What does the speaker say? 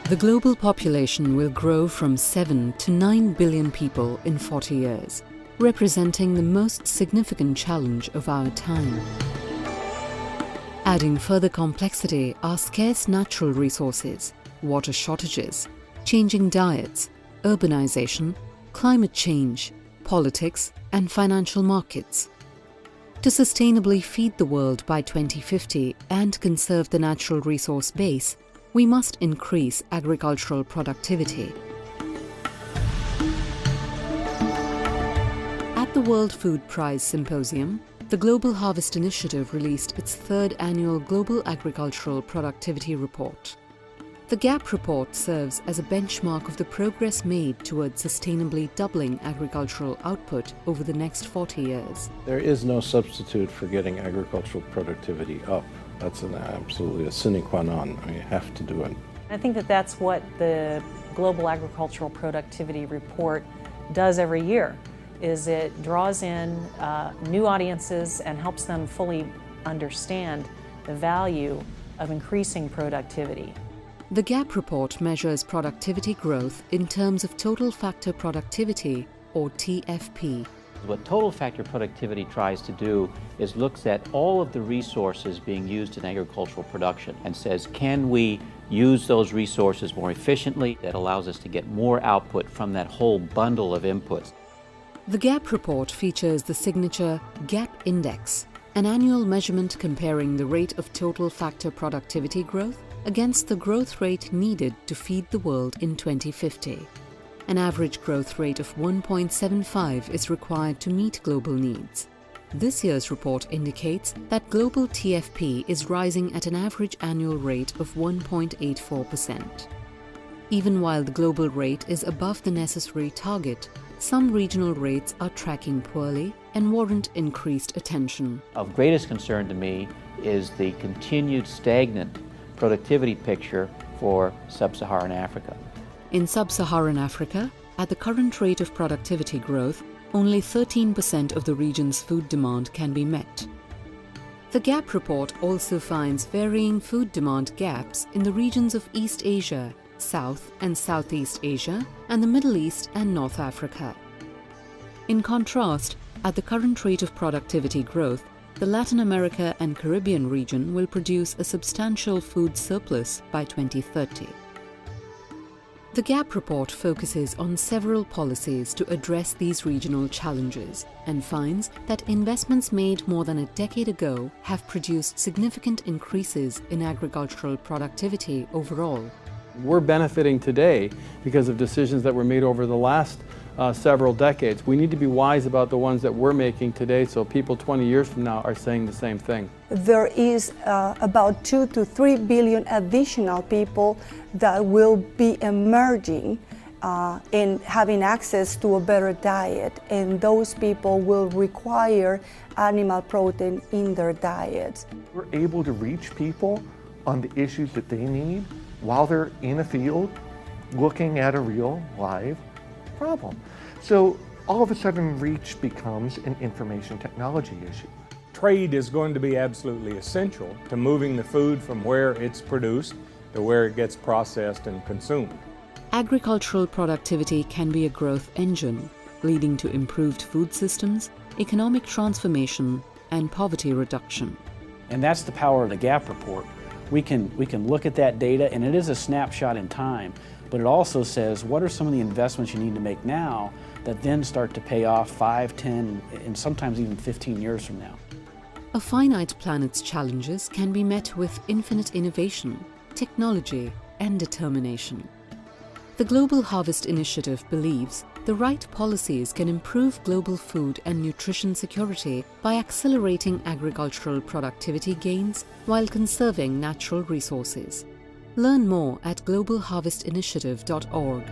The global population will grow from 7 to 9 billion people in 40 years, representing the most significant challenge of our time. Adding further complexity are scarce natural resources, water shortages, changing diets, urbanization, climate change, politics, and financial markets. To sustainably feed the world by 2050 and conserve the natural resource base, we must increase agricultural productivity. At the World Food Prize Symposium, the Global Harvest Initiative released its third annual Global Agricultural Productivity Report. The GAP report serves as a benchmark of the progress made towards sustainably doubling agricultural output over the next 40 years. There is no substitute for getting agricultural productivity up. That's absolutely a sine qua non. You have to do it. I think that that's what the Global Agricultural Productivity Report does every year, is it draws in new audiences and helps them fully understand the value of increasing productivity. The GAP report measures productivity growth in terms of total factor productivity, or TFP. What total factor productivity tries to do is looks at all of the resources being used in agricultural production and says, can we use those resources more efficiently? That allows us to get more output from that whole bundle of inputs. The GAP report features the signature GAP Index, an annual measurement comparing the rate of total factor productivity growth against the growth rate needed to feed the world in 2050. An average growth rate of 1.75 is required to meet global needs. This year's report indicates that global TFP is rising at an average annual rate of 1.84%. Even while the global rate is above the necessary target, some regional rates are tracking poorly and warrant increased attention. Of greatest concern to me is the continued stagnant productivity picture for sub-Saharan Africa. In sub-Saharan Africa, at the current rate of productivity growth, only 13% of the region's food demand can be met. The GAP report also finds varying food demand gaps in the regions of East Asia, South and Southeast Asia, and the Middle East and North Africa. In contrast, at the current rate of productivity growth, the Latin America and Caribbean region will produce a substantial food surplus by 2030. The GAP report focuses on several policies to address these regional challenges and finds that investments made more than a decade ago have produced significant increases in agricultural productivity overall. We're benefiting today because of decisions that were made over the last several decades. We need to be wise about the ones that we're making today so people 20 years from now are saying the same thing. There is about 2 to 3 billion additional people that will be emerging and having access to a better diet, and those people will require animal protein in their diets. We're able to reach people on the issues that they need while they're in a field looking at a real live problem. So all of a sudden reach becomes an information technology issue. Trade is going to be absolutely essential to moving the food from where it's produced to where it gets processed and consumed. Agricultural productivity can be a growth engine, leading to improved food systems, economic transformation, and poverty reduction. And that's the power of the GAP report. We can look at that data, and it is a snapshot in time, but it also says what are some of the investments you need to make now that then start to pay off 5, 10, and sometimes even 15 years from now. A finite planet's challenges can be met with infinite innovation, technology, and determination. The Global Harvest Initiative believes the right policies can improve global food and nutrition security by accelerating agricultural productivity gains while conserving natural resources. Learn more at globalharvestinitiative.org.